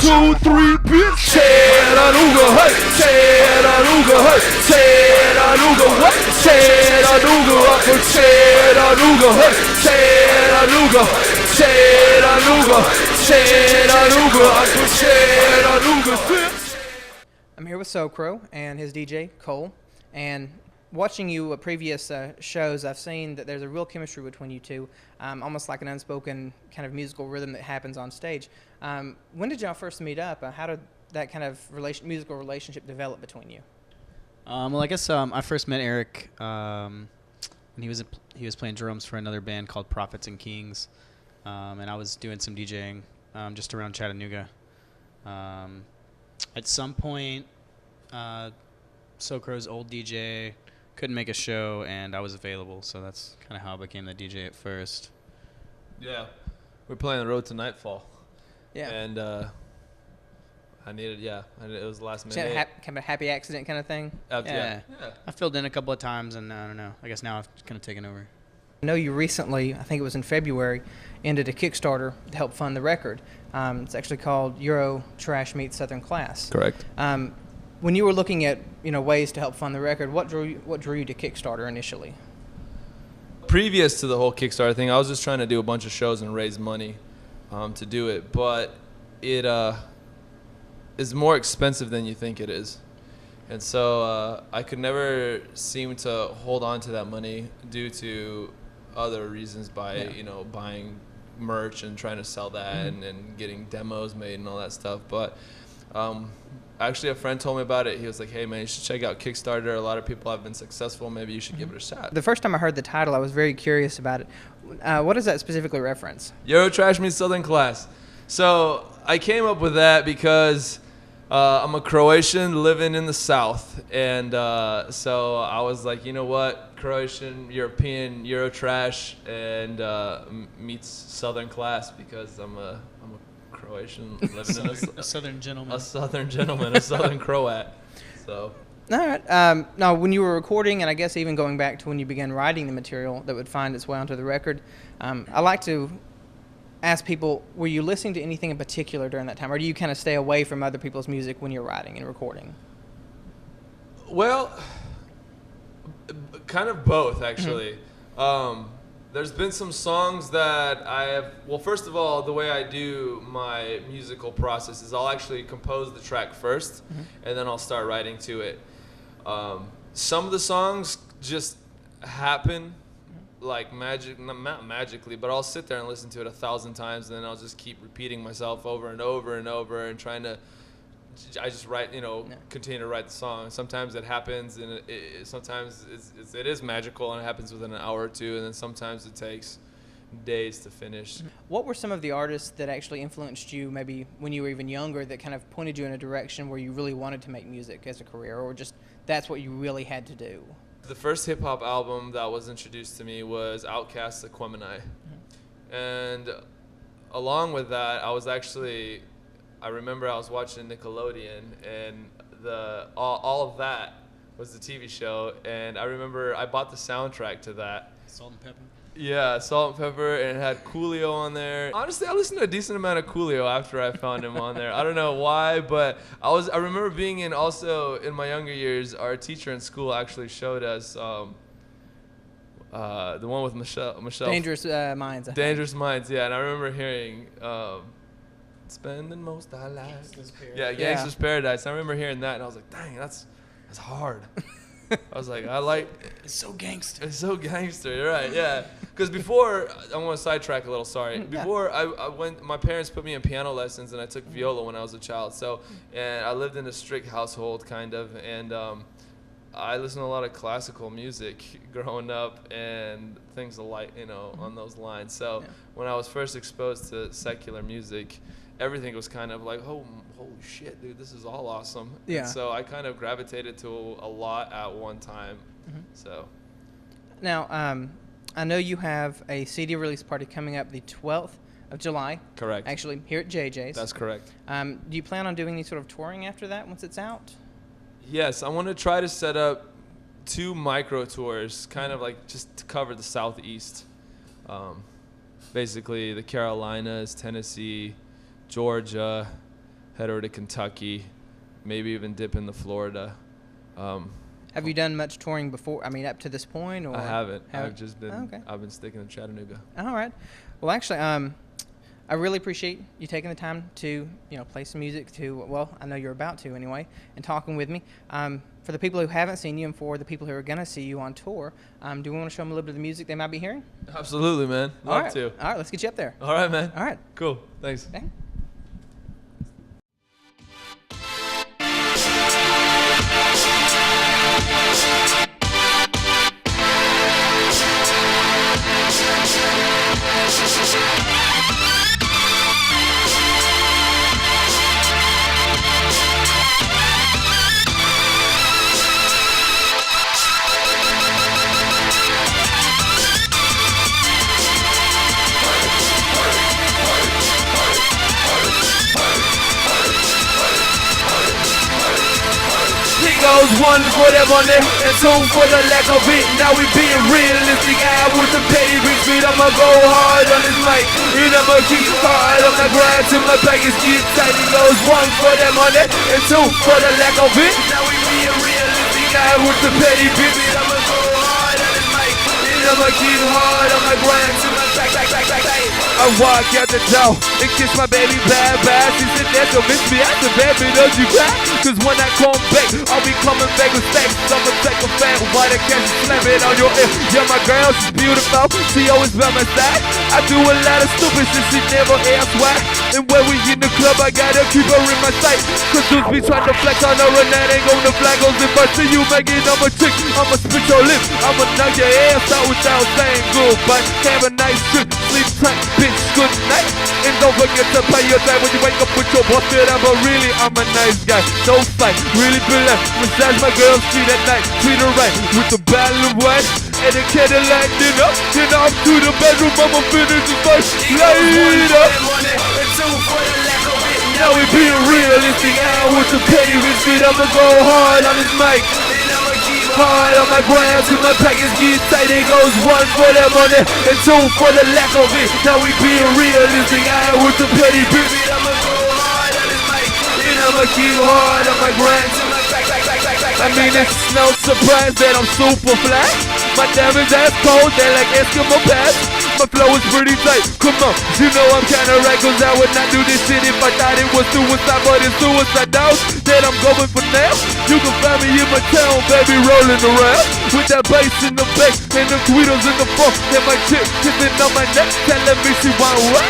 2, 3, bitch. Chattanooga, hey, Chattanooga, hey, Chattanooga, what? Chattanooga, up for Chattanooga, hey, Chattanooga, Chattanooga, Chattanooga, up for Chattanooga, bitch. I'm here with soCro and his DJ, Cole, and watching you at previous shows, I've seen that there's a real chemistry between you two, almost like an unspoken kind of musical rhythm that happens on stage. When did y'all first meet up? How did that kind of musical relationship develop between you? Well, I guess I first met Eric when he was playing drums for another band called Prophets and Kings, and I was doing some DJing just around Chattanooga. At some point, soCro's old DJ couldn't make a show, and I was available, so that's kind of how I became the DJ at first. Yeah, we're playing the road to Nightfall. Yeah. And it was the last Is that minute. kind of a happy accident kind of thing? Yeah. I filled in a couple of times, and I don't know. I guess now I've kind of taken over. I know you recently, I think it was in February, ended a Kickstarter to help fund the record. It's actually called Euro Trash Meets Southern Class. Correct. When you were looking at ways to help fund the record, what drew you to Kickstarter initially? Previous to the whole Kickstarter thing, I was just trying to do a bunch of shows and raise money to do it, but it is more expensive than you think it is. And so I could never seem to hold on to that money due to other reasons buying merch and trying to sell that and getting demos made and all that stuff. But actually a friend told me about it. He was like, hey man, you should check out Kickstarter. A lot of people have been successful. Maybe you should give it a shot. The first time I heard the title, I was very curious about it. What does that specifically reference? Euro Trash Meets Southern Class. So I came up with that because I'm a Croatian living in the South. And so I was like, you know what? Croatian, European, Euro Trash, and meets Southern Class because I'm a Croatian living in a Southern gentleman. A Southern gentleman, a Southern Croat. So. All right. Now, when you were recording, and I guess even going back to when you began writing the material that would find its way onto the record, I like to ask people, were you listening to anything in particular during that time, or do you kind of stay away from other people's music when you're writing and recording? Well, kind of both, actually. There's been some songs that I have. Well, first of all, the way I do my musical process is I'll actually compose the track first, and then I'll start writing to it. Some of the songs just happen like magic, not magically, but I'll sit there and listen to it 1,000 times, and then I'll just keep repeating myself over and over and over and trying to. I just write, continue to write the song. Sometimes it happens, and sometimes it is magical, and it happens within an hour or two, and then sometimes it takes days to finish. What were some of the artists that actually influenced you, maybe when you were even younger, that kind of pointed you in a direction where you really wanted to make music as a career, or just that's what you really had to do? The first hip-hop album that was introduced to me was Outkast's Aquemini. And along with that, I remember I was watching Nickelodeon, and all of that was the TV show, and I remember I bought the soundtrack to that. Salt and Pepper? Yeah, Salt and Pepper, and it had Coolio on there. Honestly, I listened to a decent amount of Coolio after I found him on there. I don't know why, but I remember being also in my younger years, our teacher in school actually showed us the one with Michelle. Dangerous Minds. Dangerous Minds, yeah, and I remember hearing Spending Most Our Lives. Gangsta's Paradise. I remember hearing that, and I was like, dang, that's hard. I was like, it's so gangster. It's so gangster, you're right, yeah. Because before, I want to sidetrack a little, sorry. Before I went, my parents put me in piano lessons, and I took viola when I was a child. So, and I lived in a strict household, kind of, and I listened to a lot of classical music growing up and things alike, on those lines. So when I was first exposed to secular music, everything was kind of like, holy shit, dude, this is all awesome. Yeah. And so I kind of gravitated to a lot at one time. So. Now, I know you have a CD release party coming up the 12th of July. Correct. Actually, here at JJ's. That's correct. Do you plan on doing any sort of touring after that once it's out? Yes, I want to try to set up 2 micro tours, kind of like just to cover the Southeast. Basically, the Carolinas, Tennessee, Georgia, head over to Kentucky, maybe even dip into Florida. Have you done much touring before? I mean, up to this point, or I haven't. I've just been. Oh, okay. I've been sticking to Chattanooga. All right. Well, actually, I really appreciate you taking the time to, play some music well, I know you're about to anyway, and talking with me. For the people who haven't seen you and for the people who are going to see you on tour, do we want to show them a little bit of the music they might be hearing? Absolutely, man. Love to. All right, let's get you up there. All right, man. All right. Cool. Thanks. Okay. Goes one for the money and two for the lack of it. Now we being realistic. I with the petty bitch beat. I'ma go hard on this mic and I'ma keep hard on my grind till my package get tight. It goes one for the money and two for the lack of it. Now we being realistic. I with the petty bitch beat. I'ma go hard on this mic and I'ma keep hard on my grind till my back. I walk out the door and kiss my baby bye. She said that don't miss me. I said, baby, don't you cry? Cause when I come back, I'll be coming back with stacks. I'ma take a fat white and catch slam it on your ear. Yeah, my girl, she's beautiful. She always by my side. I do a lot of stupid shit, she never asks why. And when we in the club, I gotta keep her in my sight. Cause dudes be trying to flex on her and that ain't gonna flag us. If I see you making on my chick, I'ma spit your lips. I'ma knock your ass out without saying goodbye. Have a nice trip, sleep tight, bitch, good night. And don't forget to pay your time when you wake up with your busted up. But really, I'm a nice guy, don't fight, really be like. Massage my girl's feet at night, treat her right with the bottle of wine and a Cadillac dinner. Then off to the bedroom, I'ma finish the first later. Now we being realistic, out with the petty bitch beat. I'ma go hard on this mic and I'ma keep hard on my grind till my package get tight. It goes one for the money and two for the lack of it. Now we being realistic, out with the petty bitch beat. I'ma go hard on this mic and I'ma keep hard on my grind till my back. I mean, it's no surprise that I'm super fly. My diamonds ass cold, they like Eskimo pass. My flow is pretty tight, come on, you know I'm kinda right. Cause I would not do this shit if I thought it was suicide. But it's suicide now that I'm going for now. You can find me in my town, baby, rolling around with that bass in the back and the tweeters in the front. And my chick kissing on my neck, telling me she want what?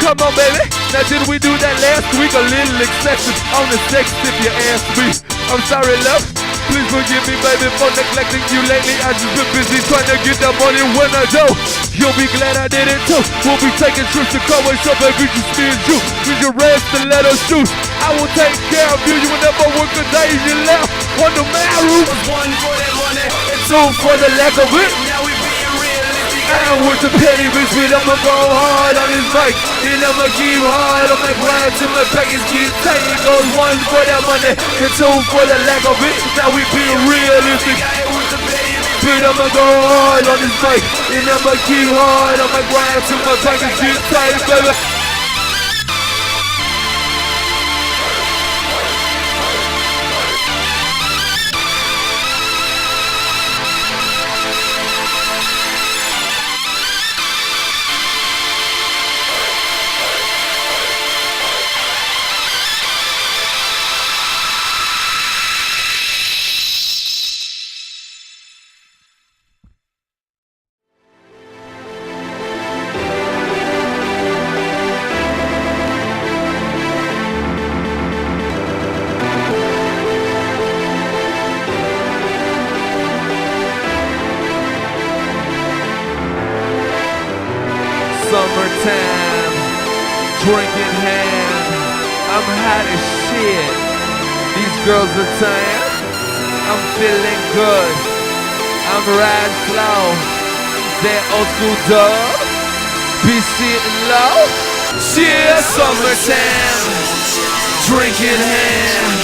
Come on, baby, now did we do that last week? A little excessive on the sex if you ask me. I'm sorry, love. Please forgive me, baby, for neglecting you lately. I just been busy trying to get that money when I do. You'll be glad I did it too. We'll be taking trips to Conway, so baby, just me and you. Need your rest and let us choose. I will take care of you. You will never work a day you left on the man roof. One for that money and two for the lack of it. Now we being realistic. I'm with the petty bitch, but I'ma go hard on this mic and I'ma keep hard on my grind till my package get tight. It goes one for that money and two for the lack of it. Now we being realistic. But I'ma go hard on this mic and I'ma keep hard on my grind till my package get tight, baby. Summertime, drinking hand, I'm hot as shit. These girls are tan, I'm feeling good. I'm riding slow, that old school dog, be sitting low. Yeah, summertime, drinking hand,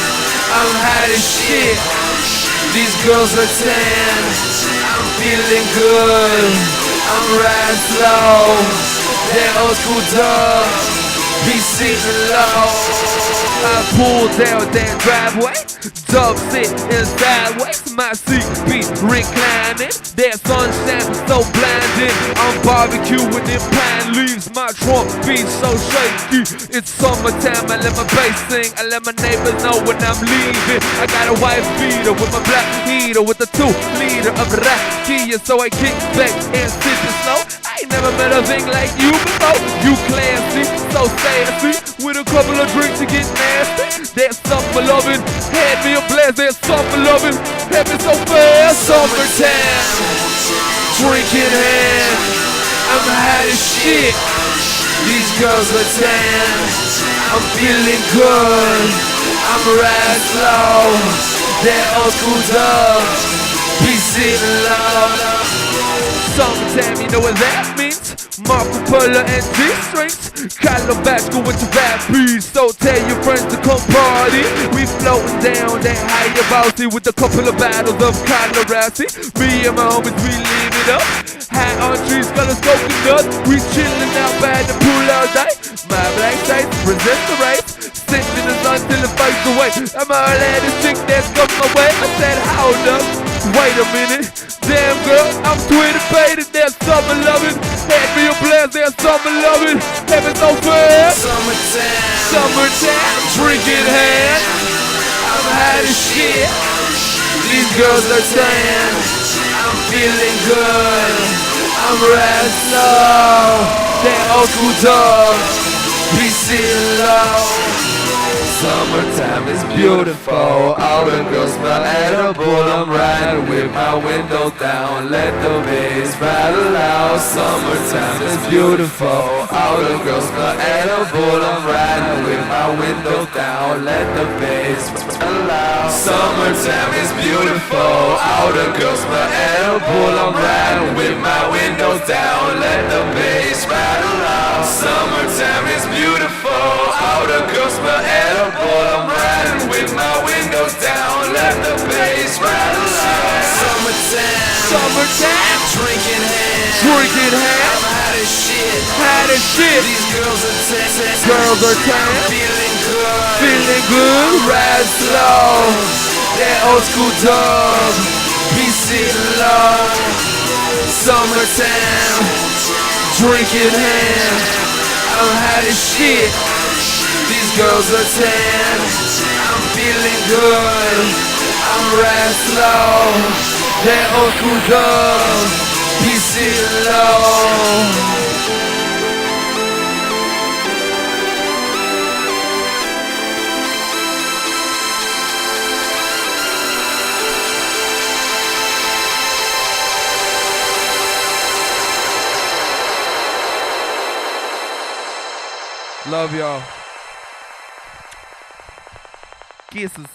I'm hot as shit. These girls are tan, I'm feeling good. I'm riding slow, that old school dog, be sitting low. I pull down that driveway, dub sit and sideways. My seat be reclining. That sunshine is so blinding. I'm barbecuing in pine leaves. My trunk be so shaky. It's summertime. I let my bass sing. I let my neighbors know when I'm leaving. I got a white beater with my black heater with a 2-liter of rakia. So I kick back and sit it slow. I ain't never met a thing like you before. You classy, so sassy, with a couple of drinks to get nasty. That summer loving had me a blast. That summer loving had me so fast. Summertime, drinking hand. I'm hot as shit. These girls are tan. I'm feeling good. I'm riding slow. That old school dub be sitting low. Summertime, you know what that means? Marco Polo and G-strings. Calabash going to Rapids. So tell your friends to come party. We floating down that higher bouncy with a couple of bottles of Colorado. Me and my homies, we leave it up. High on trees, colors coconut. We chillin' out by the pool all day. My black sights resist the race. Sit in the sun till it fades away. I'm all at this chick that's come my way. I said, hold up, wait a minute. Damn girl, I'm Twitter faded. There's summer loving. Had me a blast, there's summer loving. Heaven's so fast. Summertime, drinking hand. I'm hot as shit. These girls are tan. I'm feeling good. I'm riding slow. That old school dog be sitting low. Summertime is beautiful, all the girls smell edible. I'm riding with my window down, let the bass rattle out. Summertime is beautiful, all the girls smell edible. I'm riding with my window down, let the bass rattle out. Summertime is beautiful, all the girls smell edible. I'm riding with my window down, let the bass rattle out. Summertime is beautiful, all the girls smell edible. I'm riding with my windows down, let the bass rattle out. Summertime, drinking hand. I'm hot as shit. These girls are tan. Feeling good, ride slow. That old school dub be sitting low. Summertime, drinking hand. I'm hot as shit. These girls are tan. I'm feeling good. I'm riding slow. That old school dub be sitting low. Love y'all. Kisses.